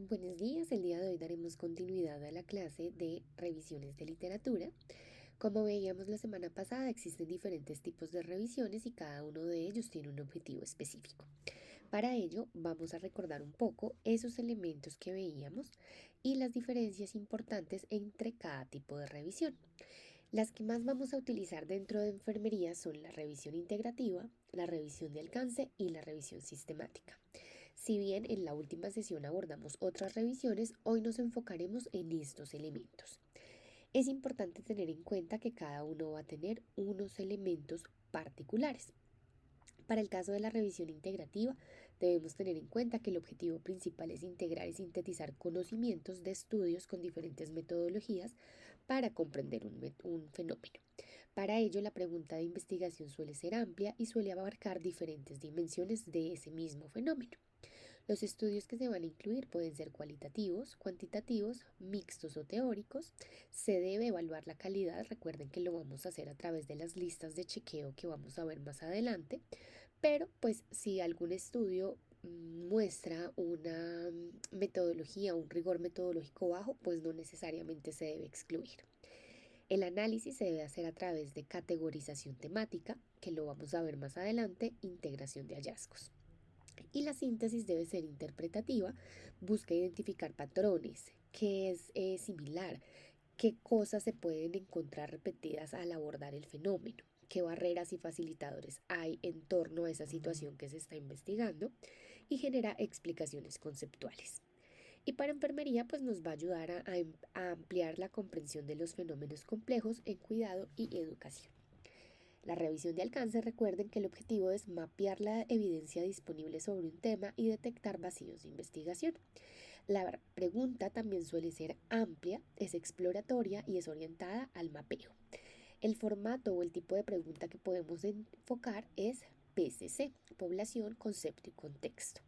Buenos días, el día de hoy daremos continuidad a la clase de revisiones de literatura. Como veíamos la semana pasada, existen diferentes tipos de revisiones y cada uno de ellos tiene un objetivo específico. Para ello, vamos a recordar un poco esos elementos que veíamos y las diferencias importantes entre cada tipo de revisión. Las que más vamos a utilizar dentro de enfermería son la revisión integrativa, la revisión de alcance y la revisión sistemática. Si bien en la última sesión abordamos otras revisiones, hoy nos enfocaremos en estos elementos. Es importante tener en cuenta que cada uno va a tener unos elementos particulares. Para el caso de la revisión integrativa, debemos tener en cuenta que el objetivo principal es integrar y sintetizar conocimientos de estudios con diferentes metodologías para comprender un fenómeno. Para ello, la pregunta de investigación suele ser amplia y suele abarcar diferentes dimensiones de ese mismo fenómeno. Los estudios que se van a incluir pueden ser cualitativos, cuantitativos, mixtos o teóricos. Se debe evaluar la calidad, recuerden que lo vamos a hacer a través de las listas de chequeo que vamos a ver más adelante, pero pues si algún estudio muestra una metodología, un rigor metodológico bajo, pues no necesariamente se debe excluir. El análisis se debe hacer a través de categorización temática, que lo vamos a ver más adelante, integración de hallazgos. Y la síntesis debe ser interpretativa, busca identificar patrones, qué es similar, qué cosas se pueden encontrar repetidas al abordar el fenómeno, qué barreras y facilitadores hay en torno a esa situación que se está investigando y genera explicaciones conceptuales. Y para enfermería pues nos va a ayudar a ampliar la comprensión de los fenómenos complejos en cuidado y educación. La revisión de alcance, recuerden que el objetivo es mapear la evidencia disponible sobre un tema y detectar vacíos de investigación. La pregunta también suele ser amplia, es exploratoria y es orientada al mapeo. El formato o el tipo de pregunta que podemos enfocar es PCC, población, concepto y contexto.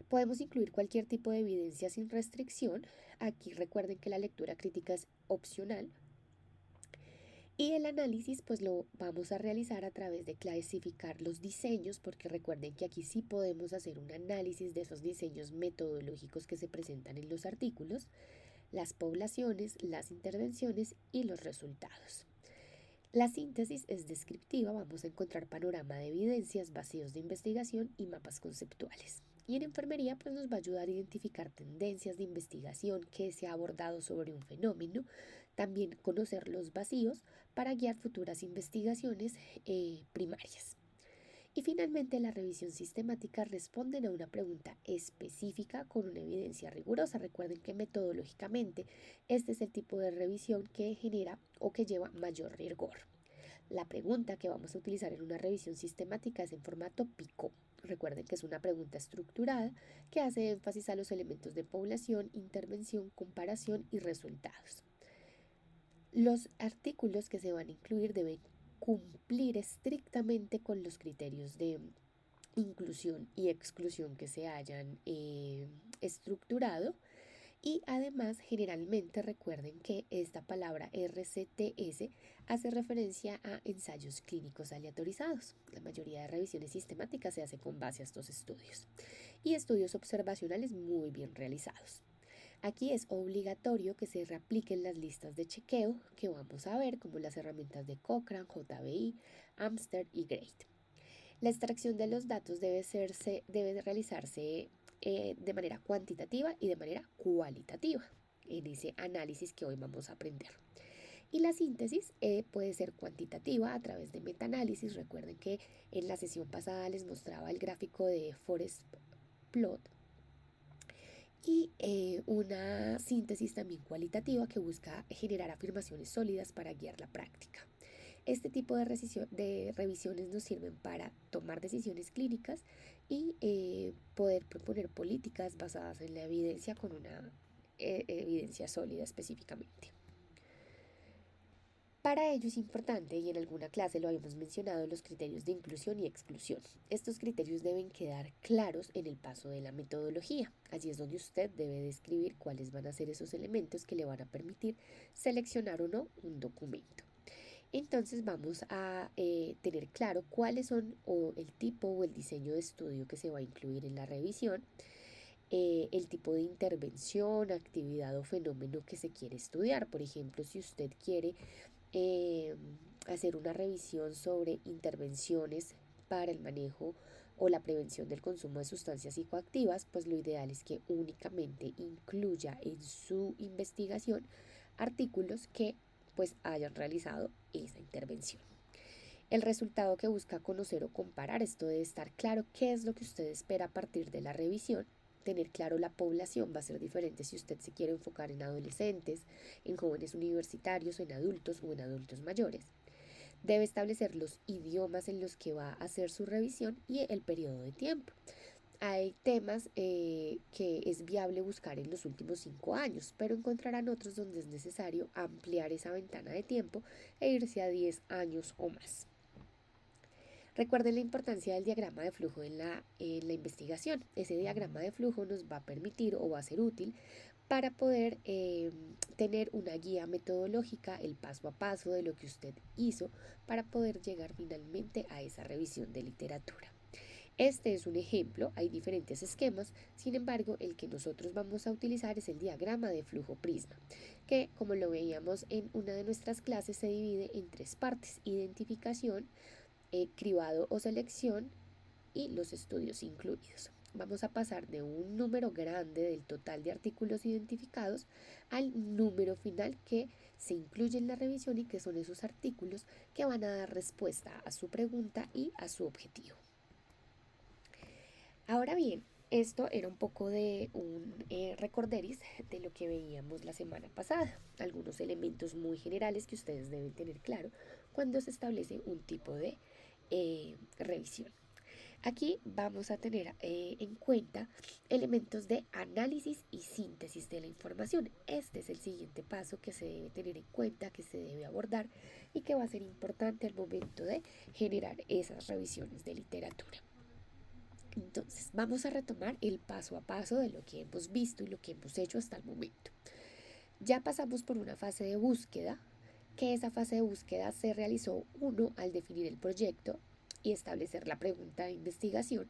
Podemos incluir cualquier tipo de evidencia sin restricción. Aquí recuerden que la lectura crítica es opcional. Y el análisis pues lo vamos a realizar a través de clasificar los diseños, porque recuerden que aquí sí podemos hacer un análisis de esos diseños metodológicos que se presentan en los artículos, las poblaciones, las intervenciones y los resultados. La síntesis es descriptiva, vamos a encontrar panorama de evidencias, vacíos de investigación y mapas conceptuales. Y en enfermería pues nos va a ayudar a identificar tendencias de investigación que se ha abordado sobre un fenómeno, también conocer los vacíos para guiar futuras investigaciones primarias. Y finalmente la revisión sistemática responde a una pregunta específica con una evidencia rigurosa. Recuerden que metodológicamente este es el tipo de revisión que genera o que lleva mayor rigor. La pregunta que vamos a utilizar en una revisión sistemática es en formato PICO. Recuerden que es una pregunta estructurada que hace énfasis a los elementos de población, intervención, comparación y resultados. Los artículos que se van a incluir deben cumplir estrictamente con los criterios de inclusión y exclusión que se hayan estructurado. Y además, generalmente recuerden que esta palabra RCTS hace referencia a ensayos clínicos aleatorizados. La mayoría de revisiones sistemáticas se hace con base a estos estudios y estudios observacionales muy bien realizados. Aquí es obligatorio que se reapliquen las listas de chequeo que vamos a ver, como las herramientas de Cochrane, JBI, Amster y GREAT. La extracción de los datos debe realizarse de manera cuantitativa y de manera cualitativa en ese análisis que hoy vamos a aprender. Y la síntesis puede ser cuantitativa a través de metaanálisis. Recuerden que en la sesión pasada les mostraba el gráfico de Forest Plot y una síntesis también cualitativa que busca generar afirmaciones sólidas para guiar la práctica. Este tipo de revisiones nos sirven para tomar decisiones clínicas y poder proponer políticas basadas en la evidencia con una evidencia sólida específicamente. Para ello es importante, y en alguna clase lo habíamos mencionado, los criterios de inclusión y exclusión. Estos criterios deben quedar claros en el paso de la metodología. Allí es donde usted debe describir cuáles van a ser esos elementos que le van a permitir seleccionar o no un documento. Entonces vamos a tener claro cuáles son o el tipo o el diseño de estudio que se va a incluir en la revisión. el tipo de intervención, actividad o fenómeno que se quiere estudiar. Por ejemplo, si usted quiere eh, hacer una revisión sobre intervenciones para el manejo o la prevención del consumo de sustancias psicoactivas, pues lo ideal es que únicamente incluya en su investigación artículos que pues hayan realizado esa intervención. El resultado que busca conocer o comparar, esto debe estar claro qué es lo que usted espera a partir de la revisión. Tener claro la población va a ser diferente si usted se quiere enfocar en adolescentes, en jóvenes universitarios, en adultos o en adultos mayores. Debe establecer los idiomas en los que va a hacer su revisión y el periodo de tiempo. Hay temas que es viable buscar en los últimos 5 años, pero encontrarán otros donde es necesario ampliar esa ventana de tiempo e irse a 10 años o más. Recuerden la importancia del diagrama de flujo en la investigación. Ese diagrama de flujo nos va a permitir o va a ser útil para poder tener una guía metodológica, el paso a paso de lo que usted hizo para poder llegar finalmente a esa revisión de literatura. Este es un ejemplo, hay diferentes esquemas, sin embargo el que nosotros vamos a utilizar es el diagrama de flujo prisma, que como lo veíamos en una de nuestras clases se divide en 3 partes: identificación, cribado o selección y los estudios incluidos. Vamos a pasar de un número grande del total de artículos identificados al número final que se incluye en la revisión y que son esos artículos que van a dar respuesta a su pregunta y a su objetivo. Ahora bien, esto era un poco de un recorderis de lo que veíamos la semana pasada, algunos elementos muy generales que ustedes deben tener claro cuando se establece un tipo de revisión. Aquí vamos a tener en cuenta elementos de análisis y síntesis de la información. Este es el siguiente paso que se debe tener en cuenta, que se debe abordar y que va a ser importante al momento de generar esas revisiones de literatura. Entonces, vamos a retomar el paso a paso de lo que hemos visto y lo que hemos hecho hasta el momento. Ya pasamos por una fase de búsqueda, que esa fase de búsqueda se realizó, uno, al definir el proyecto y establecer la pregunta de investigación.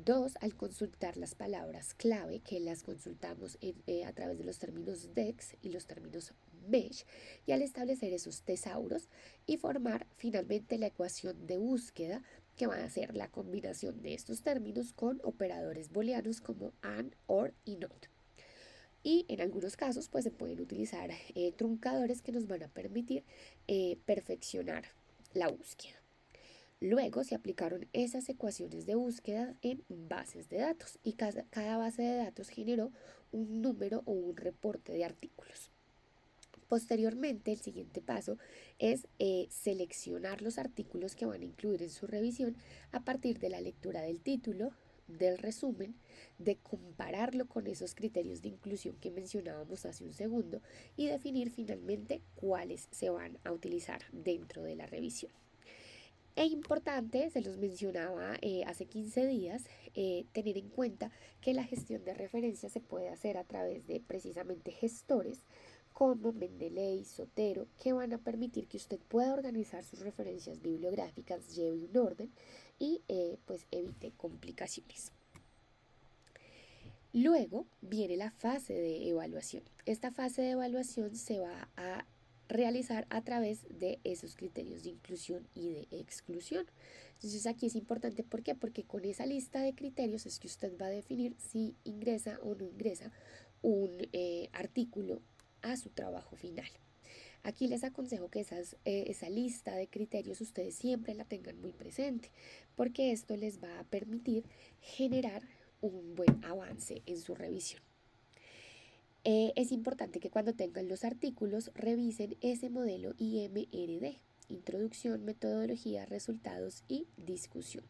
2, al consultar las palabras clave, que las consultamos a través de los términos DEX y los términos MESH, y al establecer esos tesauros y formar finalmente la ecuación de búsqueda, que va a ser la combinación de estos términos con operadores booleanos como AND, OR y NOT. Y en algunos casos pues se pueden utilizar truncadores que nos van a permitir perfeccionar la búsqueda. Luego se aplicaron esas ecuaciones de búsqueda en bases de datos y cada base de datos generó un número o un reporte de artículos. Posteriormente, el siguiente paso es seleccionar los artículos que van a incluir en su revisión a partir de la lectura del título, del resumen, de compararlo con esos criterios de inclusión que mencionábamos hace un segundo y definir finalmente cuáles se van a utilizar dentro de la revisión. Es importante, se los mencionaba hace 15 días, tener en cuenta que la gestión de referencias se puede hacer a través de precisamente gestores como Mendeley, Zotero, que van a permitir que usted pueda organizar sus referencias bibliográficas, lleve un orden y pues evite complicaciones. Luego viene la fase de evaluación. Esta fase de evaluación se va a realizar a través de esos criterios de inclusión y de exclusión. Entonces aquí es importante, ¿por qué? Porque con esa lista de criterios es que usted va a definir si ingresa o no ingresa un artículo a su trabajo final. Aquí les aconsejo que esa lista de criterios ustedes siempre la tengan muy presente, porque esto les va a permitir generar un buen avance en su revisión. Es importante que cuando tengan los artículos revisen ese modelo IMRD: introducción, metodología, resultados y discusión.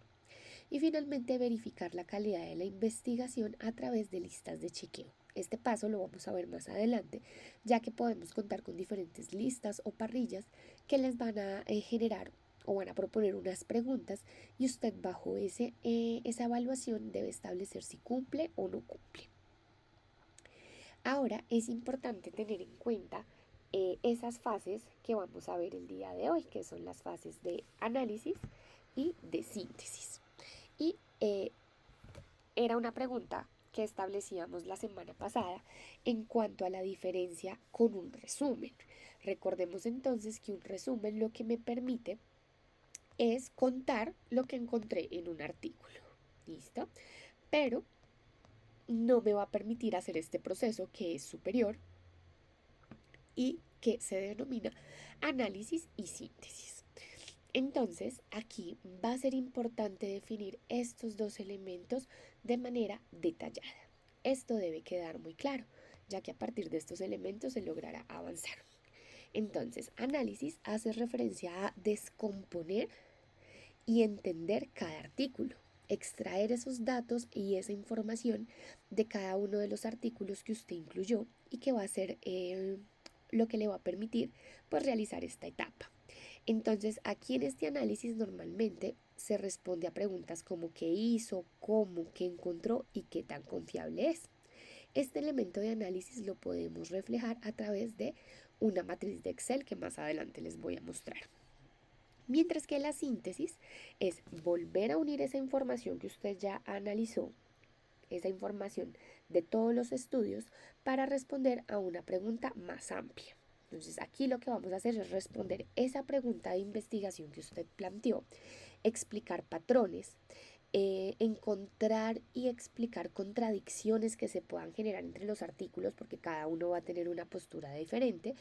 Y finalmente verificar la calidad de la investigación a través de listas de chequeo. Este paso lo vamos a ver más adelante, ya que podemos contar con diferentes listas o parrillas que les van a generar o van a proponer unas preguntas y usted bajo esa evaluación debe establecer si cumple o no cumple. Ahora es importante tener en cuenta esas fases que vamos a ver el día de hoy, que son las fases de análisis y de síntesis. Y era una pregunta que establecíamos la semana pasada en cuanto a la diferencia con un resumen. Recordemos entonces que un resumen lo que me permite es contar lo que encontré en un artículo. ¿Listo? Pero no me va a permitir hacer este proceso que es superior y que se denomina análisis y síntesis. Entonces, aquí va a ser importante definir estos dos elementos de manera detallada. Esto debe quedar muy claro, ya que a partir de estos elementos se logrará avanzar. Entonces, análisis hace referencia a descomponer y entender cada artículo, extraer esos datos y esa información de cada uno de los artículos que usted incluyó y que va a ser lo que le va a permitir pues realizar esta etapa. Entonces, aquí en este análisis normalmente se responde a preguntas como qué hizo, cómo, qué encontró y qué tan confiable es. Este elemento de análisis lo podemos reflejar a través de una matriz de Excel que más adelante les voy a mostrar. Mientras que la síntesis es volver a unir esa información que usted ya analizó, esa información de todos los estudios, para responder a una pregunta más amplia. Entonces aquí lo que vamos a hacer es responder esa pregunta de investigación que usted planteó, explicar patrones, encontrar y explicar contradicciones que se puedan generar entre los artículos, porque cada uno va a tener una postura diferente,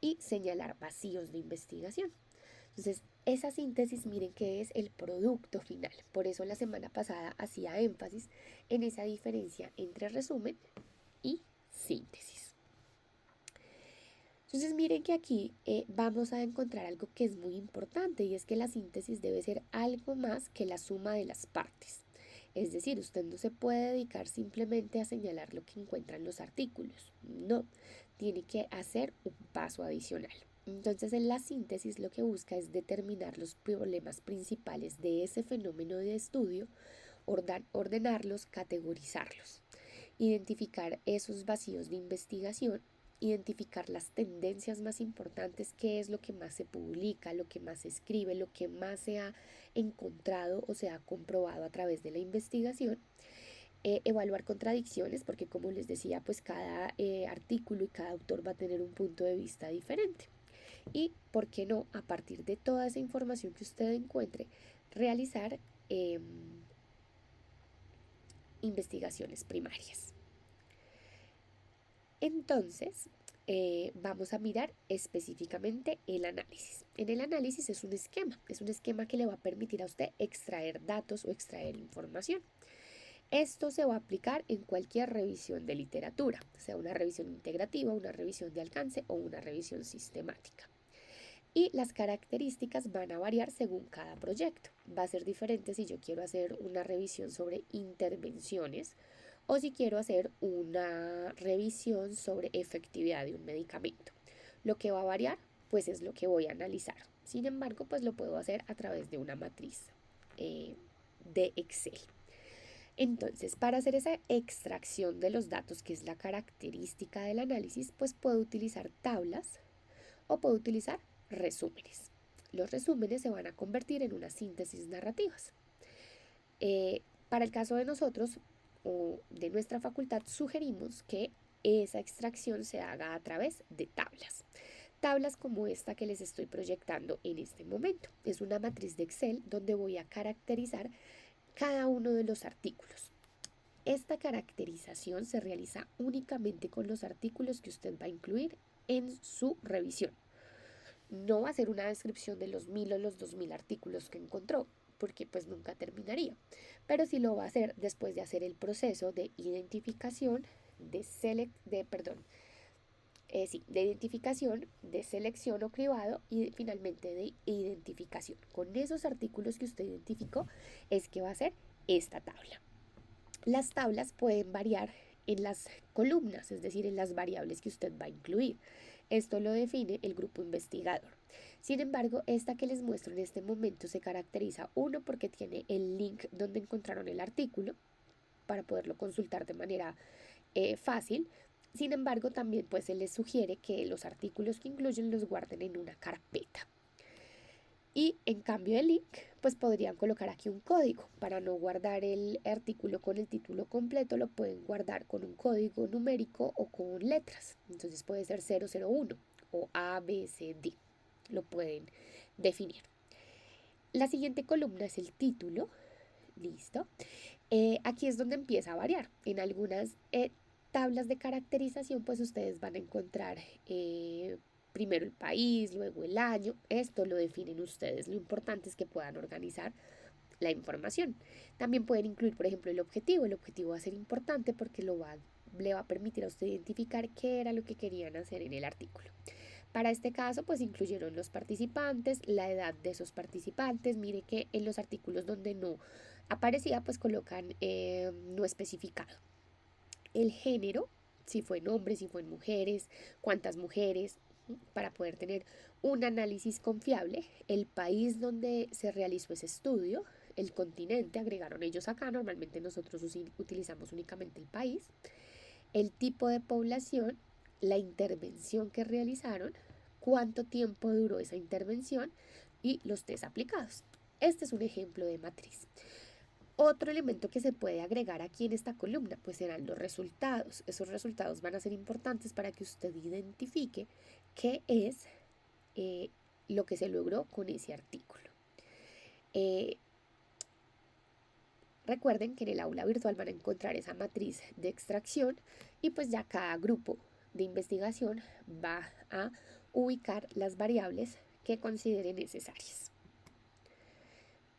y señalar vacíos de investigación. Entonces, esa síntesis, miren que es el producto final. Por eso la semana pasada hacía énfasis en esa diferencia entre resumen y síntesis. Entonces, miren que aquí vamos a encontrar algo que es muy importante, y es que la síntesis debe ser algo más que la suma de las partes. Es decir, usted no se puede dedicar simplemente a señalar lo que encuentra en los artículos. No, tiene que hacer un paso adicional. Entonces, en la síntesis lo que busca es determinar los problemas principales de ese fenómeno de estudio, ordenarlos, categorizarlos, identificar esos vacíos de investigación, identificar las tendencias más importantes, qué es lo que más se publica, lo que más se escribe, lo que más se ha encontrado o se ha comprobado a través de la investigación. Evaluar contradicciones, porque como les decía, pues cada artículo y cada autor va a tener un punto de vista diferente. Y, ¿por qué no?, a partir de toda esa información que usted encuentre, realizar investigaciones primarias. Entonces, vamos a mirar específicamente el análisis. En el análisis es un esquema que le va a permitir a usted extraer datos o extraer información. Esto se va a aplicar en cualquier revisión de literatura, sea una revisión integrativa, una revisión de alcance o una revisión sistemática. Y las características van a variar según cada proyecto. Va a ser diferente si yo quiero hacer una revisión sobre intervenciones o si quiero hacer una revisión sobre efectividad de un medicamento. Lo que va a variar, pues es lo que voy a analizar. Sin embargo, pues lo puedo hacer a través de una matriz de Excel. Entonces, para hacer esa extracción de los datos, que es la característica del análisis, pues puedo utilizar tablas o puedo utilizar resúmenes. Los resúmenes se van a convertir en unas síntesis narrativas. Para el caso de nosotros o de nuestra facultad, sugerimos que esa extracción se haga a través de tablas. Tablas como esta que les estoy proyectando en este momento. Es una matriz de Excel donde voy a caracterizar cada uno de los artículos. Esta caracterización se realiza únicamente con los artículos que usted va a incluir en su revisión. No va a ser una descripción de los 1000 o los 2000 artículos que encontró, porque pues nunca terminaría, pero sí lo va a hacer después de hacer el proceso de identificación, de identificación, de selección o cribado y finalmente de identificación. Con esos artículos que usted identificó es que va a hacer esta tabla. Las tablas pueden variar en las columnas, es decir, en las variables que usted va a incluir. Esto lo define el grupo investigador. Sin embargo, esta que les muestro en este momento se caracteriza, uno, porque tiene el link donde encontraron el artículo para poderlo consultar de manera fácil. Sin embargo, también pues se les sugiere que los artículos que incluyen los guarden en una carpeta. Y en cambio del link, pues podrían colocar aquí un código. Para no guardar el artículo con el título completo, lo pueden guardar con un código numérico o con letras. Entonces puede ser 001 o A, B, C, D. Lo pueden definir. La siguiente columna es el título. Listo. Aquí es donde empieza a variar. En algunas tablas de caracterización, pues ustedes van a encontrar primero el país, luego el año. Esto lo definen ustedes. Lo importante es que puedan organizar la información. También pueden incluir, por ejemplo, el objetivo. El objetivo va a ser importante porque le va a permitir a usted identificar qué era lo que querían hacer en el artículo. Para este caso, pues incluyeron los participantes, la edad de esos participantes. Mire que en los artículos donde no aparecía, pues colocan no especificado. El género, si fue en hombres, si fue en mujeres, cuántas mujeres, para poder tener un análisis confiable. El país donde se realizó ese estudio, el continente, agregaron ellos acá. Normalmente nosotros utilizamos únicamente el país. El tipo de población, la intervención que realizaron, cuánto tiempo duró esa intervención y los test aplicados. Este es un ejemplo de matriz. Otro elemento que se puede agregar aquí en esta columna, pues serán los resultados. Esos resultados van a ser importantes para que usted identifique qué es lo que se logró con ese artículo. Recuerden que en el aula virtual van a encontrar esa matriz de extracción y pues ya cada grupo de investigación va a ubicar las variables que considere necesarias.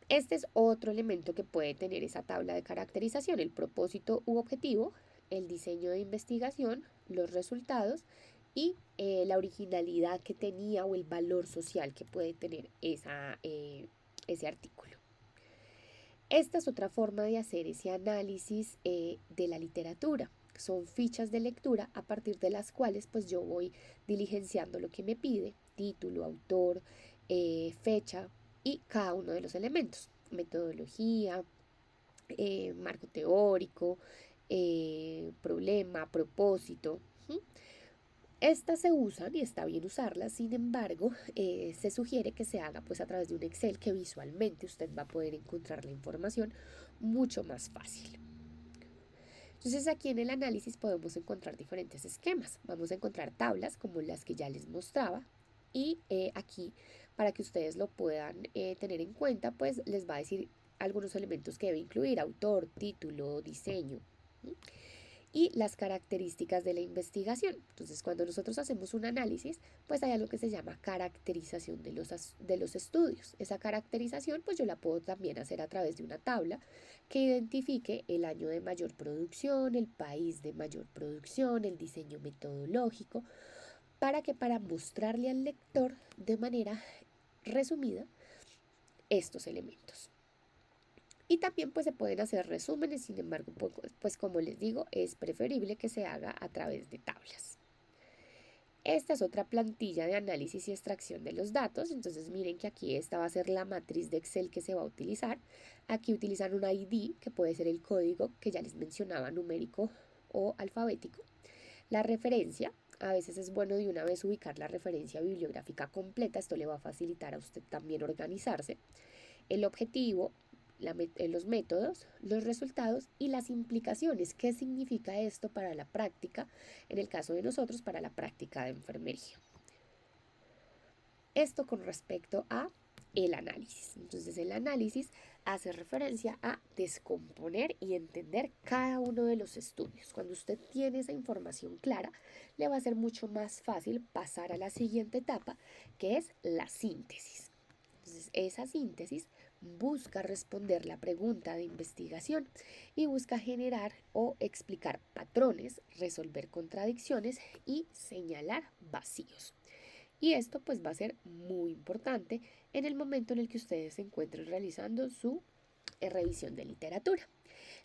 Este es otro elemento que puede tener esa tabla de caracterización: el propósito u objetivo, el diseño de investigación, los resultados y la originalidad que tenía o el valor social que puede tener ese artículo. Esta es otra forma de hacer ese análisis de la literatura. Son fichas de lectura a partir de las cuales pues yo voy diligenciando lo que me pide: título, autor, fecha y cada uno de los elementos: metodología, marco teórico, problema, propósito. Estas se usan y está bien usarlas. Sin embargo, se sugiere que se haga pues a través de un Excel, que visualmente usted va a poder encontrar la información mucho más fácil. Entonces aquí en el análisis podemos encontrar diferentes esquemas. Vamos a encontrar tablas como las que ya les mostraba, y aquí, para que ustedes lo puedan tener en cuenta, pues les va a decir algunos elementos que debe incluir: autor, título, diseño y las características de la investigación. Entonces, cuando nosotros hacemos un análisis, pues hay algo que se llama caracterización de los estudios. Esa caracterización, pues yo la puedo también hacer a través de una tabla que identifique el año de mayor producción, el país de mayor producción, el diseño metodológico, para mostrarle al lector de manera resumida estos elementos. Y también pues se pueden hacer resúmenes. Sin embargo, pues como les digo, es preferible que se haga a través de tablas. Esta es otra plantilla de análisis y extracción de los datos. Entonces miren que aquí esta va a ser la matriz de Excel que se va a utilizar. Aquí utilizan un ID, que puede ser el código que ya les mencionaba, numérico o alfabético. La referencia, a veces es bueno de una vez ubicar la referencia bibliográfica completa. Esto le va a facilitar a usted también organizarse. El objetivo, los métodos, los resultados y las implicaciones. ¿Qué significa esto para la práctica? En el caso de nosotros, para la práctica de enfermería. Esto con respecto a el análisis. Entonces, el análisis hace referencia a descomponer y entender cada uno de los estudios. Cuando usted tiene esa información clara, le va a ser mucho más fácil pasar a la siguiente etapa, que es la síntesis. Entonces, esa síntesis busca responder la pregunta de investigación y busca generar o explicar patrones, resolver contradicciones y señalar vacíos. Y esto pues va a ser muy importante en el momento en el que ustedes se encuentren realizando su revisión de literatura.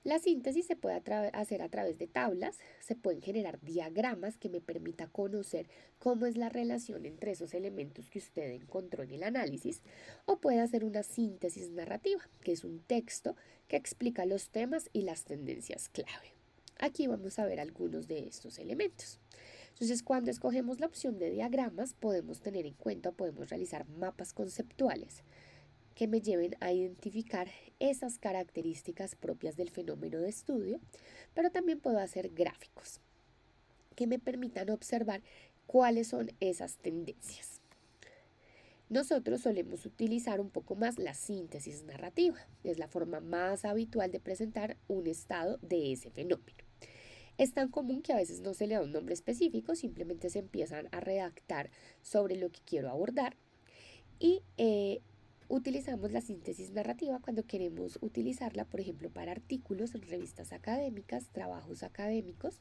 La síntesis se puede hacer a través de tablas. Se pueden generar diagramas que me permita conocer cómo es la relación entre esos elementos que usted encontró en el análisis, o puede hacer una síntesis narrativa, que es un texto que explica los temas y las tendencias clave. Aquí vamos a ver algunos de estos elementos. Entonces, cuando escogemos la opción de diagramas, podemos tener en cuenta, podemos realizar mapas conceptuales que me lleven a identificar esas características propias del fenómeno de estudio, pero también puedo hacer gráficos que me permitan observar cuáles son esas tendencias. Nosotros solemos utilizar un poco más la síntesis narrativa, es la forma más habitual de presentar un estado de ese fenómeno. Es tan común que a veces no se le da un nombre específico, simplemente se empiezan a redactar sobre lo que quiero abordar y utilizamos la síntesis narrativa cuando queremos utilizarla, por ejemplo, para artículos en revistas académicas, trabajos académicos,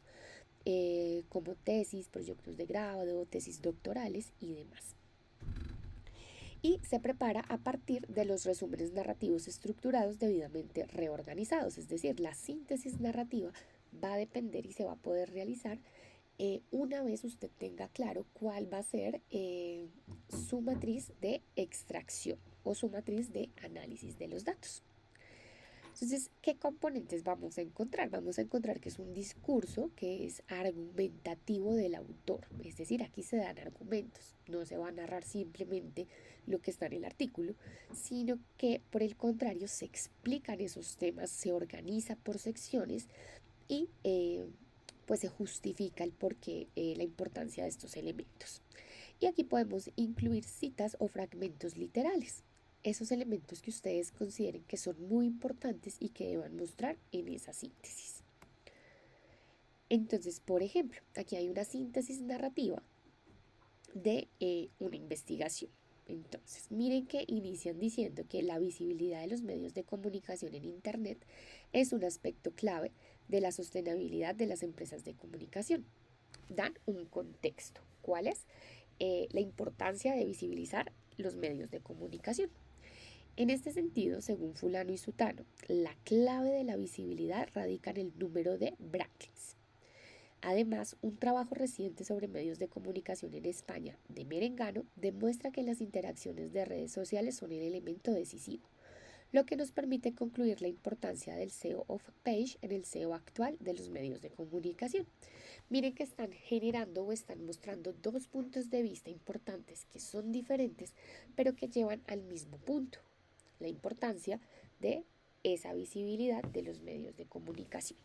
como tesis, proyectos de grado, tesis doctorales y demás. Y se prepara a partir de los resúmenes narrativos estructurados debidamente reorganizados, es decir, la síntesis narrativa va a depender y se va a poder realizar una vez usted tenga claro cuál va a ser su matriz de extracción o su matriz de análisis de los datos. Entonces, ¿qué componentes vamos a encontrar? Vamos a encontrar que es un discurso que es argumentativo del autor, es decir, aquí se dan argumentos, no se va a narrar simplemente lo que está en el artículo, sino que por el contrario se explican esos temas, se organiza por secciones y pues se justifica el porqué, la importancia de estos elementos. Y aquí podemos incluir citas o fragmentos literales, esos elementos que ustedes consideren que son muy importantes y que deban mostrar en esa síntesis. Entonces, por ejemplo, aquí hay una síntesis narrativa de una investigación. Entonces, miren que inician diciendo que la visibilidad de los medios de comunicación en Internet es un aspecto clave de la sostenibilidad de las empresas de comunicación. Dan un contexto. ¿Cuál es? La importancia de visibilizar los medios de comunicación. En este sentido, según fulano y sutano, la clave de la visibilidad radica en el número de backlinks. Además, un trabajo reciente sobre medios de comunicación en España de Merengano demuestra que las interacciones de redes sociales son el elemento decisivo, lo que nos permite concluir la importancia del SEO off-page en el SEO actual de los medios de comunicación. Miren que están generando o están mostrando dos puntos de vista importantes que son diferentes, pero que llevan al mismo punto, la importancia de esa visibilidad de los medios de comunicación.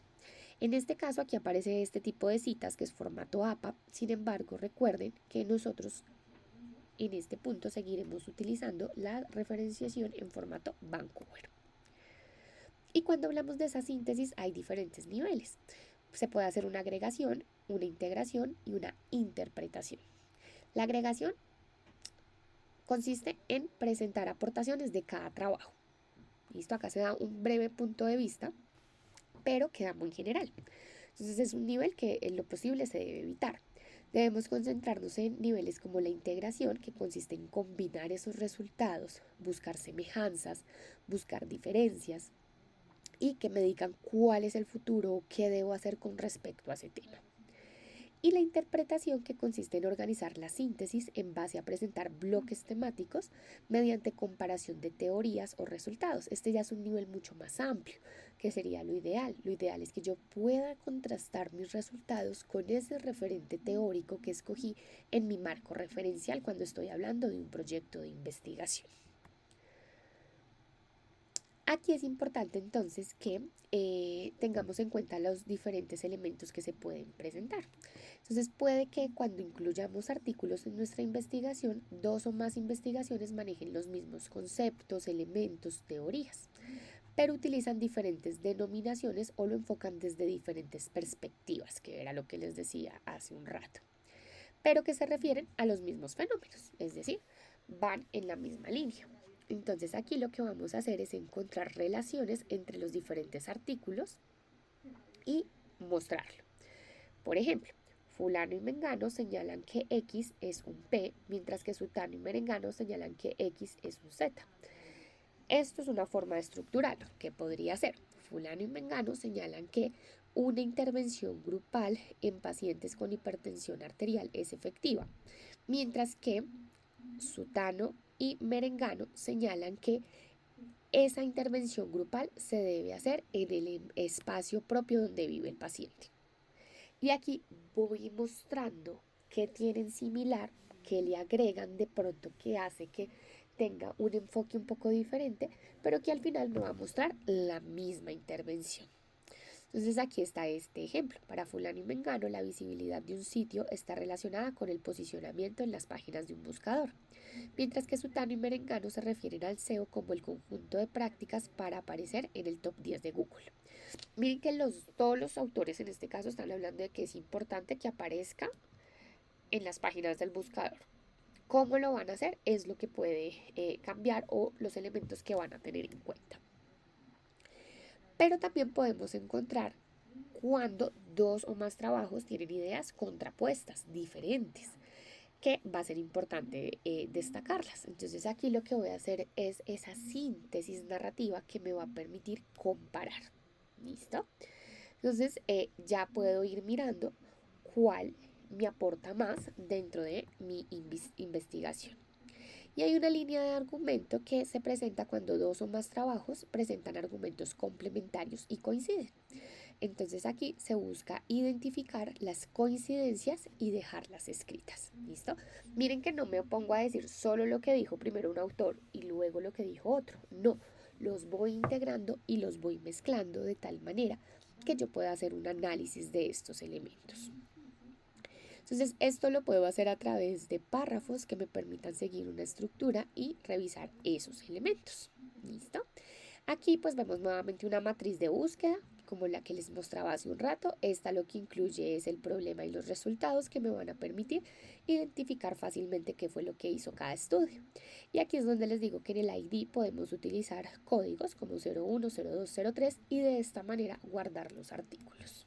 En este caso, aquí aparece este tipo de citas que es formato APA. Sin embargo, recuerden que nosotros en este punto seguiremos utilizando la referenciación en formato Vancouver. Y cuando hablamos de esa síntesis hay diferentes niveles. Se puede hacer una agregación, una integración y una interpretación. La agregación consiste en presentar aportaciones de cada trabajo. Listo, acá se da un breve punto de vista, pero queda muy general. Entonces es un nivel que en lo posible se debe evitar. Debemos concentrarnos en niveles como la integración, que consiste en combinar esos resultados, buscar semejanzas, buscar diferencias y que me digan cuál es el futuro o qué debo hacer con respecto a ese tema. Y la interpretación, que consiste en organizar la síntesis en base a presentar bloques temáticos mediante comparación de teorías o resultados. Este ya es un nivel mucho más amplio, que sería lo ideal. Lo ideal es que yo pueda contrastar mis resultados con ese referente teórico que escogí en mi marco referencial cuando estoy hablando de un proyecto de investigación. Aquí es importante entonces que tengamos en cuenta los diferentes elementos que se pueden presentar. Entonces puede que cuando incluyamos artículos en nuestra investigación, dos o más investigaciones manejen los mismos conceptos, elementos, teorías, pero utilizan diferentes denominaciones o lo enfocan desde diferentes perspectivas, que era lo que les decía hace un rato, pero que se refieren a los mismos fenómenos, es decir, van en la misma línea. Entonces aquí lo que vamos a hacer es encontrar relaciones entre los diferentes artículos y mostrarlo. Por ejemplo, fulano y mengano señalan que X es un P, mientras que sutano y merengano señalan que X es un Z. Esto es una forma de estructurarlo, que podría ser: fulano y mengano señalan que una intervención grupal en pacientes con hipertensión arterial es efectiva, mientras que sutano y merengano señalan que esa intervención grupal se debe hacer en el espacio propio donde vive el paciente. Y aquí voy mostrando qué tienen similar, qué le agregan de pronto que hace que tenga un enfoque un poco diferente, pero que al final no va a mostrar la misma intervención. Entonces aquí está este ejemplo. Para fulano y mengano, la visibilidad de un sitio está relacionada con el posicionamiento en las páginas de un buscador, mientras que sutano y merengano se refieren al SEO como el conjunto de prácticas para aparecer en el top 10 de Google. Miren que todos los autores en este caso están hablando de que es importante que aparezca en las páginas del buscador. ¿Cómo lo van a hacer? Es lo que puede cambiar o los elementos que van a tener en cuenta. Pero también podemos encontrar cuando dos o más trabajos tienen ideas contrapuestas, diferentes, que va a ser importante destacarlas. Entonces aquí lo que voy a hacer es esa síntesis narrativa que me va a permitir comparar. ¿Listo? Entonces ya puedo ir mirando cuál me aporta más dentro de mi investigación. Y hay una línea de argumento que se presenta cuando dos o más trabajos presentan argumentos complementarios y coinciden. Entonces aquí se busca identificar las coincidencias y dejarlas escritas. ¿Listo? Miren que no me opongo a decir solo lo que dijo primero un autor y luego lo que dijo otro. No, los voy integrando y los voy mezclando de tal manera que yo pueda hacer un análisis de estos elementos. Entonces, esto lo puedo hacer a través de párrafos que me permitan seguir una estructura y revisar esos elementos. ¿Listo? Aquí pues vemos nuevamente una matriz de búsqueda, como la que les mostraba hace un rato. Esta lo que incluye es el problema y los resultados que me van a permitir identificar fácilmente qué fue lo que hizo cada estudio. Y aquí es donde les digo que en el ID podemos utilizar códigos como 01, 02, 03 y de esta manera guardar los artículos.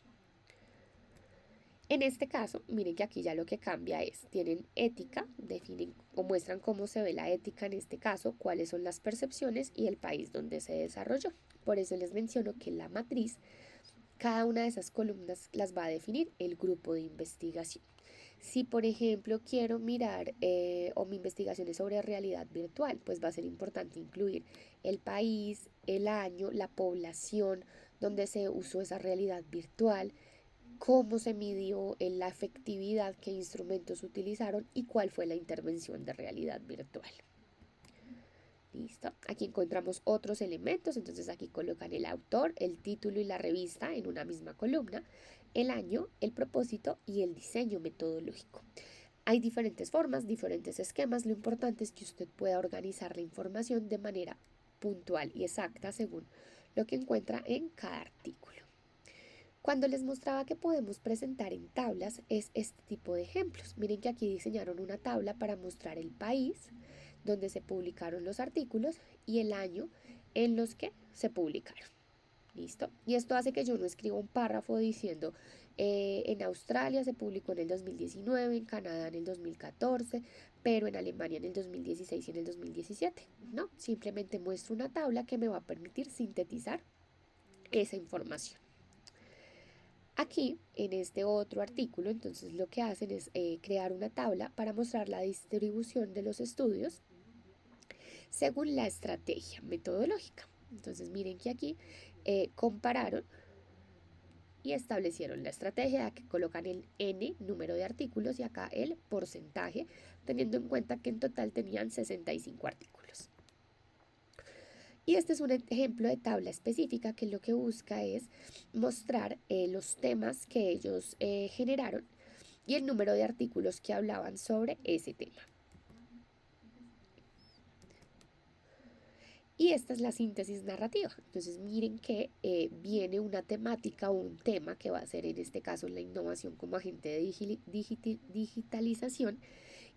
En este caso, miren que aquí ya lo que cambia es, tienen ética, definen o muestran cómo se ve la ética en este caso, cuáles son las percepciones y el país donde se desarrolló. Por eso les menciono que la matriz, cada una de esas columnas las va a definir el grupo de investigación. Si, por ejemplo, quiero mirar o mi investigación es sobre realidad virtual, pues va a ser importante incluir el país, el año, la población donde se usó esa realidad virtual, cómo se midió la efectividad, qué instrumentos utilizaron y cuál fue la intervención de realidad virtual. Listo. Aquí encontramos otros elementos, entonces aquí colocan el autor, el título y la revista en una misma columna, el año, el propósito y el diseño metodológico. Hay diferentes formas, diferentes esquemas, lo importante es que usted pueda organizar la información de manera puntual y exacta según lo que encuentra en cada artículo. Cuando les mostraba que podemos presentar en tablas es este tipo de ejemplos. Miren que aquí diseñaron una tabla para mostrar el país donde se publicaron los artículos y el año en los que se publicaron. ¿Listo? Y esto hace que yo no escriba un párrafo diciendo en Australia se publicó en el 2019, en Canadá en el 2014, pero en Alemania en el 2016 y en el 2017. No, simplemente muestro una tabla que me va a permitir sintetizar esa información. Aquí, en este otro artículo, entonces lo que hacen es crear una tabla para mostrar la distribución de los estudios según la estrategia metodológica. Entonces miren que aquí compararon y establecieron la estrategia, que colocan el N número de artículos y acá el porcentaje, teniendo en cuenta que en total tenían 65 artículos. Y este es un ejemplo de tabla específica que lo que busca es mostrar los temas que ellos generaron y el número de artículos que hablaban sobre ese tema. Y esta es la síntesis narrativa. Entonces miren que viene una temática o un tema que va a ser en este caso la innovación como agente de digitalización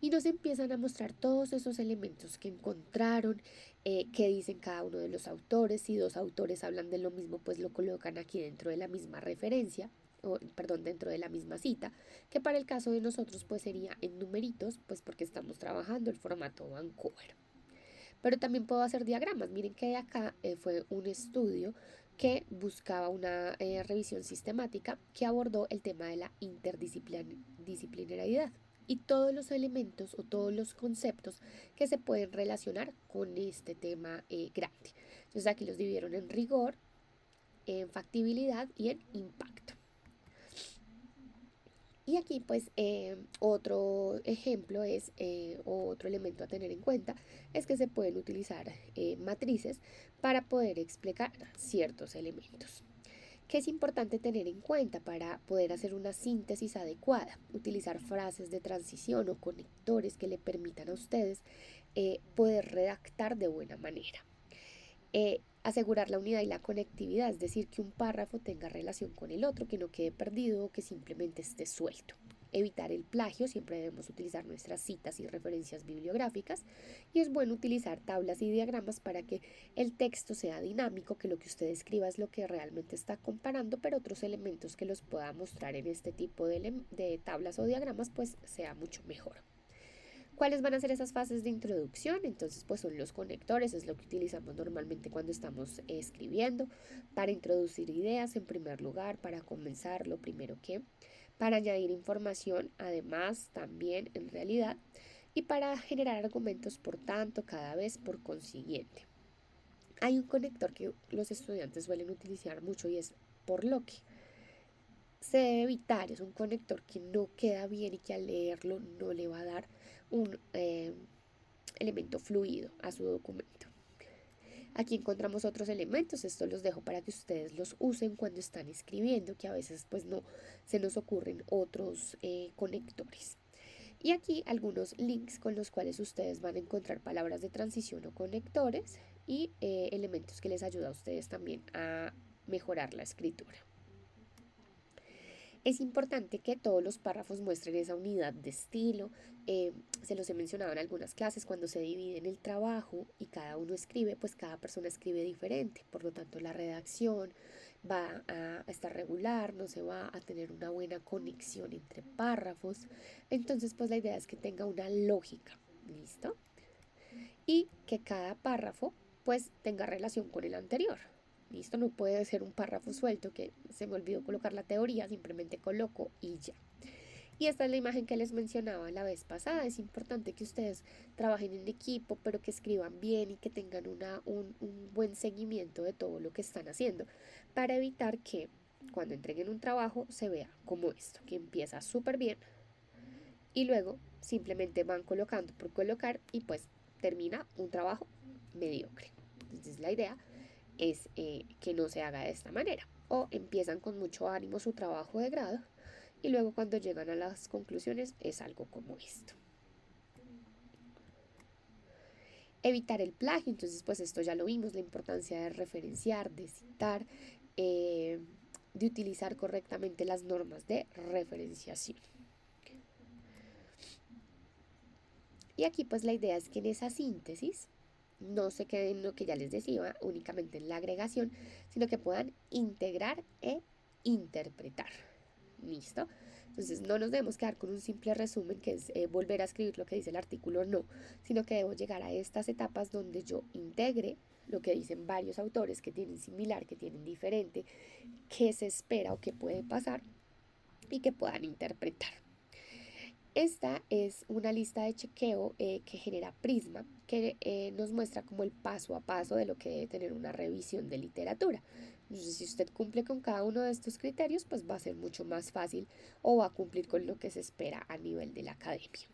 y nos empiezan a mostrar todos esos elementos que encontraron, que dicen cada uno de los autores. Si dos autores hablan de lo mismo, pues lo colocan aquí dentro de la misma referencia, o perdón, dentro de la misma cita, que para el caso de nosotros pues sería en numeritos, pues porque estamos trabajando el formato Vancouver. Pero también puedo hacer diagramas. Miren que acá fue un estudio que buscaba una revisión sistemática que abordó el tema de la interdisciplinariedad y todos los elementos o todos los conceptos que se pueden relacionar con este tema grande. Entonces aquí los dividieron en rigor, en factibilidad y en impacto. Y aquí pues otro ejemplo es, o otro elemento a tener en cuenta, es que se pueden utilizar matrices para poder explicar ciertos elementos. ¿Qué es importante tener en cuenta para poder hacer una síntesis adecuada? Utilizar frases de transición o conectores que le permitan a ustedes poder redactar de buena manera. Asegurar la unidad y la conectividad, es decir, que un párrafo tenga relación con el otro, que no quede perdido o que simplemente esté suelto. Evitar el plagio, siempre debemos utilizar nuestras citas y referencias bibliográficas, y es bueno utilizar tablas y diagramas para que el texto sea dinámico, que lo que usted escriba es lo que realmente está comparando, pero otros elementos que los pueda mostrar en este tipo de tablas o diagramas pues sea mucho mejor. ¿Cuáles van a ser esas fases de introducción? Entonces, pues son los conectores, es lo que utilizamos normalmente cuando estamos escribiendo, para introducir ideas en primer lugar, para comenzar lo primero que, para añadir información, además, también en realidad, y para generar argumentos por tanto, cada vez por consiguiente. Hay un conector que los estudiantes suelen utilizar mucho y es por lo que se debe evitar, es un conector que no queda bien y que al leerlo no le va a dar un elemento fluido a su documento. Aquí encontramos otros elementos, estos los dejo para que ustedes los usen cuando están escribiendo, que a veces pues no se nos ocurren otros conectores. Y aquí algunos links con los cuales ustedes van a encontrar palabras de transición o conectores y elementos que les ayuda a ustedes también a mejorar la escritura. Es importante que todos los párrafos muestren esa unidad de estilo. Se los he mencionado en algunas clases, cuando se dividen el trabajo y cada uno escribe, pues cada persona escribe diferente. Por lo tanto, la redacción va a estar regular, no se va a tener una buena conexión entre párrafos. Entonces, pues la idea es que tenga una lógica. ¿Listo? Y que cada párrafo pues tenga relación con el anterior. Listo, no puede ser un párrafo suelto que se me olvidó colocar la teoría, simplemente coloco y ya. Y esta es la imagen que les mencionaba la vez pasada. Es importante que ustedes trabajen en equipo, pero que escriban bien y que tengan un buen seguimiento de todo lo que están haciendo, para evitar que cuando entreguen un trabajo se vea como esto, que empieza súper bien y luego simplemente van colocando por colocar y pues termina un trabajo mediocre. Entonces la idea es que no se haga de esta manera. O empiezan con mucho ánimo su trabajo de grado y luego cuando llegan a las conclusiones es algo como esto. Evitar el plagio, entonces pues esto ya lo vimos, la importancia de referenciar, de citar, de utilizar correctamente las normas de referenciación. Y aquí pues la idea es que en esa síntesis no se queden en lo que ya les decía, únicamente en la agregación, sino que puedan integrar e interpretar. ¿Listo? Entonces no nos debemos quedar con un simple resumen que es volver a escribir lo que dice el artículo, no, sino que debo llegar a estas etapas donde yo integre lo que dicen varios autores que tienen similar, que tienen diferente, qué se espera o qué puede pasar y que puedan interpretar. Esta es una lista de chequeo que genera Prisma, que nos muestra como el paso a paso de lo que debe tener una revisión de literatura. Entonces, si usted cumple con cada uno de estos criterios, pues va a ser mucho más fácil o va a cumplir con lo que se espera a nivel de la academia.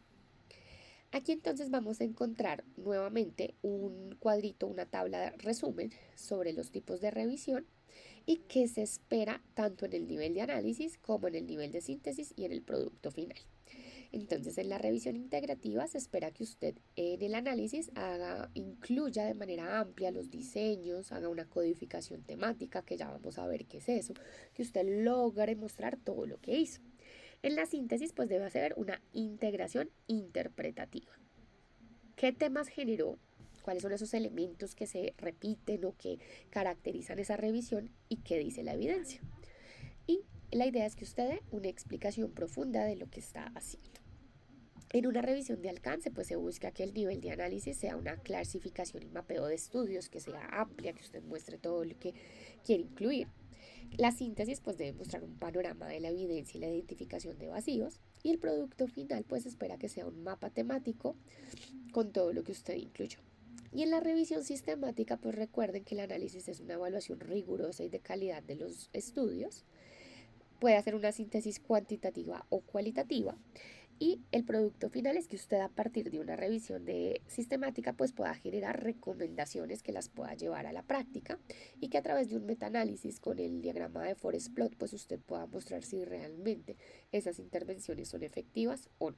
Aquí entonces vamos a encontrar nuevamente un cuadrito, una tabla de resumen sobre los tipos de revisión y qué se espera tanto en el nivel de análisis como en el nivel de síntesis y en el producto final. Entonces, en la revisión integrativa se espera que usted en el análisis incluya de manera amplia los diseños, haga una codificación temática, que ya vamos a ver qué es eso, que usted logre mostrar todo lo que hizo. En la síntesis, pues debe hacer una integración interpretativa. ¿Qué temas generó? ¿Cuáles son esos elementos que se repiten o que caracterizan esa revisión? ¿Y qué dice la evidencia? Y la idea es que usted dé una explicación profunda de lo que está haciendo. En una revisión de alcance, pues se busca que el nivel de análisis sea una clasificación y mapeo de estudios, que sea amplia, que usted muestre todo lo que quiere incluir. La síntesis, pues debe mostrar un panorama de la evidencia y la identificación de vacíos. Y el producto final, pues espera que sea un mapa temático con todo lo que usted incluyó. Y en la revisión sistemática, pues recuerden que el análisis es una evaluación rigurosa y de calidad de los estudios. puede hacer una síntesis cuantitativa o cualitativa. Y el producto final es que usted, a partir de una revisión de sistemática, pues pueda generar recomendaciones que las pueda llevar a la práctica, y que a través de un metaanálisis con el diagrama de Forest Plot pues usted pueda mostrar si realmente esas intervenciones son efectivas o no.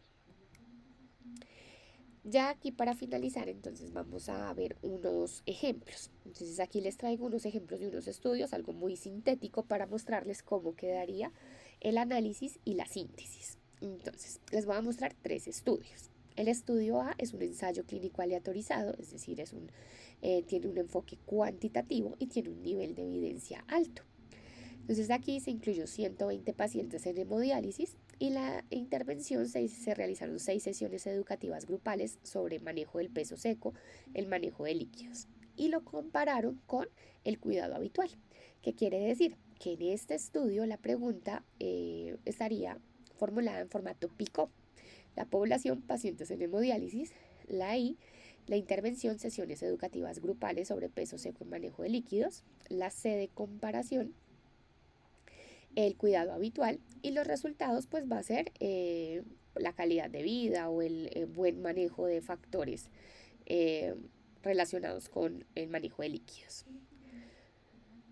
Ya aquí, para finalizar, entonces vamos a ver unos ejemplos. Entonces aquí les traigo unos ejemplos de unos estudios, algo muy sintético para mostrarles cómo quedaría el análisis y la síntesis. Entonces les voy a mostrar 3 estudios. El estudio A es un ensayo clínico aleatorizado, es decir, tiene un enfoque cuantitativo y tiene un nivel de evidencia alto. Entonces aquí se incluyó 120 pacientes en hemodiálisis, y la intervención se realizaron 6 sesiones educativas grupales sobre manejo del peso seco, el manejo de líquidos, y lo compararon con el cuidado habitual. ¿Qué quiere decir? Que en este estudio la pregunta estaría formulada en formato PICO. La población, pacientes en hemodiálisis; la I, la intervención, sesiones educativas grupales sobre peso seco y manejo de líquidos; la C de comparación, el cuidado habitual; y los resultados pues va a ser la calidad de vida o el buen manejo de factores eh, relacionados con el manejo de líquidos.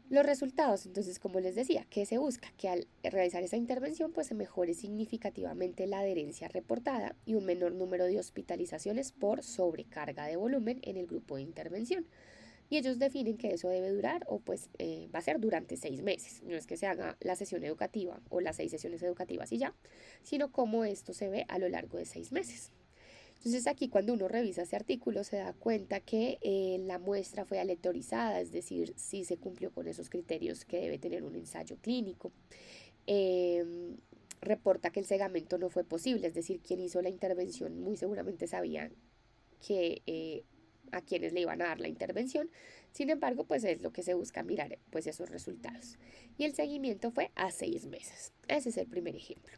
Los resultados, entonces, como les decía, ¿qué se busca? Que al realizar esa intervención pues se mejore significativamente la adherencia reportada y un menor número de hospitalizaciones por sobrecarga de volumen en el grupo de intervención. Y ellos definen que eso debe durar, o pues va a ser durante 6 meses. No es que se haga la sesión educativa o las 6 sesiones educativas y ya, sino cómo esto se ve a lo largo de 6 meses. Entonces aquí, cuando uno revisa ese artículo, se da cuenta que la muestra fue aleatorizada, es decir, sí se cumplió con esos criterios que debe tener un ensayo clínico. Eh, Reporta que el cegamento no fue posible, es decir, quien hizo la intervención muy seguramente sabía que a quienes le iban a dar la intervención. Sin embargo, pues es lo que se busca mirar, pues esos resultados. Y el seguimiento fue a 6 meses. Ese es el primer ejemplo.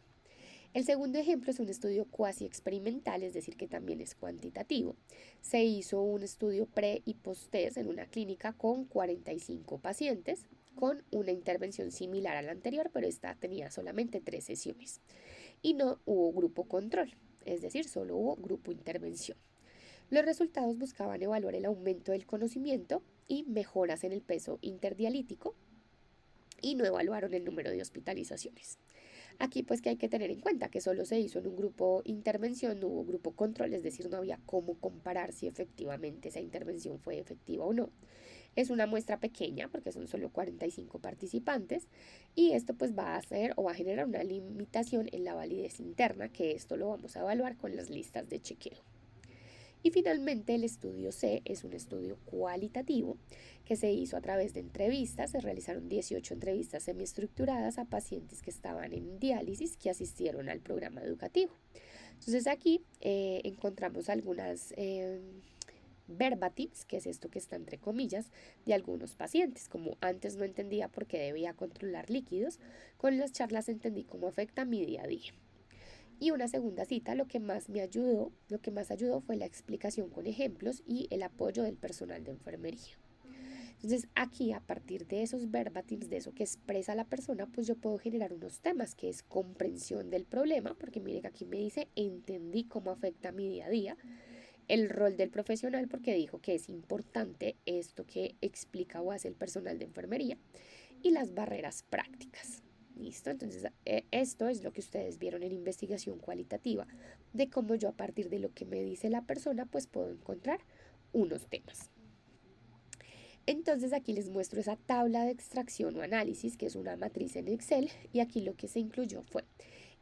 El segundo ejemplo es un estudio cuasi experimental, es decir, que también es cuantitativo. Se hizo un estudio pre y post-test en una clínica con 45 pacientes, con una intervención similar a la anterior, pero esta tenía solamente 3 sesiones. Y no hubo grupo control, es decir, solo hubo grupo intervención. Los resultados buscaban evaluar el aumento del conocimiento y mejoras en el peso interdialítico, y no evaluaron el número de hospitalizaciones. Aquí pues que hay que tener en cuenta que solo se hizo en un grupo intervención, no hubo grupo control, es decir, no había cómo comparar si efectivamente esa intervención fue efectiva o no. Es una muestra pequeña porque son solo 45 participantes, y esto pues va a hacer o va a generar una limitación en la validez interna, que esto lo vamos a evaluar con las listas de chequeo. Y finalmente, el estudio C es un estudio cualitativo que se hizo a través de entrevistas. Se realizaron 18 entrevistas semiestructuradas a pacientes que estaban en diálisis, que asistieron al programa educativo. Entonces aquí encontramos algunas verbatims, que es esto que está entre comillas, de algunos pacientes, como: antes no entendía por qué debía controlar líquidos, con las charlas entendí cómo afecta mi día a día. Y una segunda cita: lo que más ayudó fue la explicación con ejemplos y el apoyo del personal de enfermería. Entonces aquí, a partir de esos verbatims, de eso que expresa la persona, pues yo puedo generar unos temas, que es comprensión del problema, porque miren que aquí me dice entendí cómo afecta mi día a día; el rol del profesional, porque dijo que es importante esto que explica o hace el personal de enfermería; y las barreras prácticas. ¿Listo? Entonces, esto es lo que ustedes vieron en investigación cualitativa, de cómo yo, a partir de lo que me dice la persona, pues puedo encontrar unos temas. Entonces aquí les muestro esa tabla de extracción o análisis, que es una matriz en Excel, y aquí lo que se incluyó fue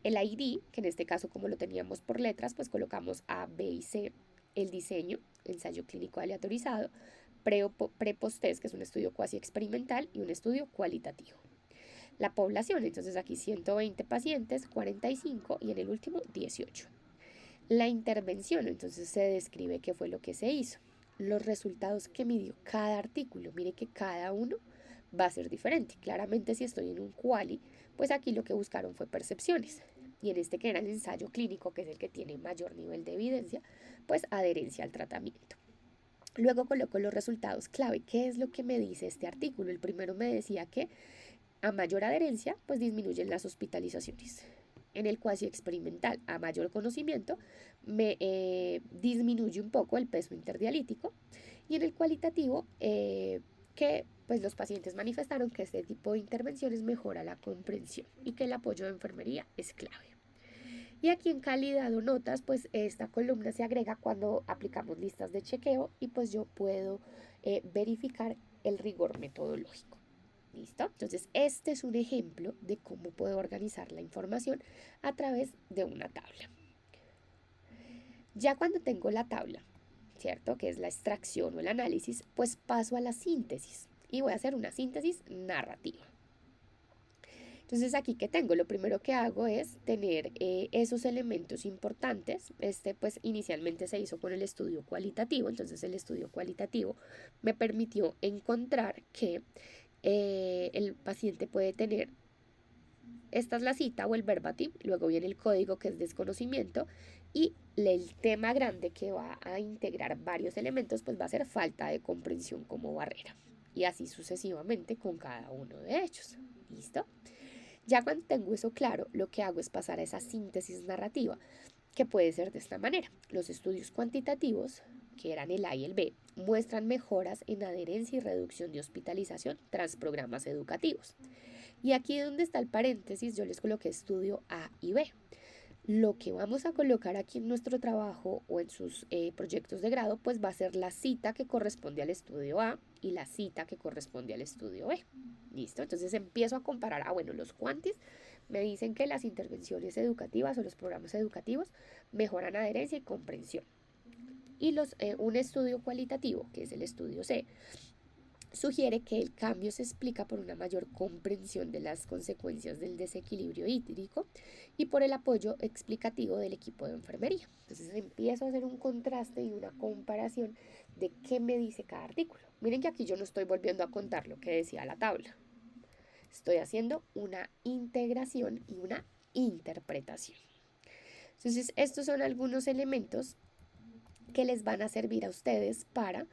el ID, que en este caso, como lo teníamos por letras, pues colocamos A, B y C; el diseño, ensayo clínico aleatorizado; pre-post-test, que es un estudio cuasi experimental; y un estudio cualitativo. La población, entonces aquí 120 pacientes, 45, y en el último 18. La intervención, entonces se describe qué fue lo que se hizo. Los resultados que midió cada artículo, mire que cada uno va a ser diferente. Claramente, si estoy en un quali, pues aquí lo que buscaron fue percepciones. Y en este, que era el ensayo clínico, que es el que tiene mayor nivel de evidencia, pues adherencia al tratamiento. Luego coloco los resultados clave. ¿Qué es lo que me dice este artículo? El primero me decía que A mayor adherencia, pues disminuyen las hospitalizaciones. En el cuasi experimental, a mayor conocimiento, me disminuye un poco el peso interdialítico. Y en el cualitativo, que pues los pacientes manifestaron que este tipo de intervenciones mejora la comprensión y que el apoyo de enfermería es clave. Y aquí en calidad o notas, pues esta columna se agrega cuando aplicamos listas de chequeo y pues yo puedo verificar el rigor metodológico. ¿Listo? Entonces, este es un ejemplo de cómo puedo organizar la información a través de una tabla. Ya cuando tengo la tabla, ¿cierto? Que es la extracción o el análisis, pues paso a la síntesis y voy a hacer una síntesis narrativa. Entonces aquí que tengo, lo primero que hago es tener esos elementos importantes. Este pues inicialmente se hizo con el estudio cualitativo, entonces el estudio cualitativo me permitió encontrar que el paciente puede tener, esta es la cita o el verbatim, luego viene el código que es desconocimiento y el tema grande que va a integrar varios elementos pues va a ser falta de comprensión como barrera y así sucesivamente con cada uno de ellos. ¿Listo? Ya cuando tengo eso claro, lo que hago es pasar a esa síntesis narrativa, que puede ser de esta manera. Los estudios cuantitativos, que eran el A y el B, muestran mejoras en adherencia y reducción de hospitalización tras programas educativos. Y aquí donde está el paréntesis, yo les coloqué estudio A y B. Lo que vamos a colocar aquí en nuestro trabajo o en sus proyectos de grado, pues va a ser la cita que corresponde al estudio A y la cita que corresponde al estudio B. ¿Listo? Entonces empiezo a comparar, bueno, los cuantis me dicen que las intervenciones educativas o los programas educativos mejoran adherencia y comprensión. Y un estudio cualitativo, que es el estudio C, sugiere que el cambio se explica por una mayor comprensión de las consecuencias del desequilibrio hídrico y por el apoyo explicativo del equipo de enfermería. Entonces empiezo a hacer un contraste y una comparación de qué me dice cada artículo. Miren que aquí yo no estoy volviendo a contar lo que decía la tabla. Estoy haciendo una integración y una interpretación. Entonces estos son algunos elementos que les van a servir a ustedes para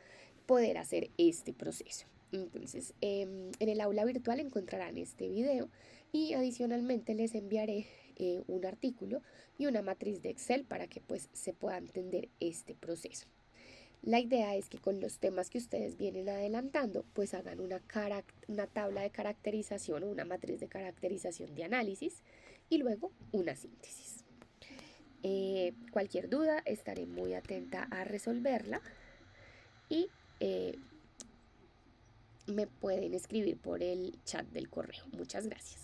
poder hacer este proceso. Entonces, en el aula virtual encontrarán este video y adicionalmente les enviaré un artículo y una matriz de Excel para que pues se pueda entender este proceso. La idea es que con los temas que ustedes vienen adelantando, pues hagan una tabla de caracterización o una matriz de caracterización de análisis y luego una síntesis. Cualquier duda, estaré muy atenta a resolverla y me pueden escribir por el chat del correo. Muchas gracias.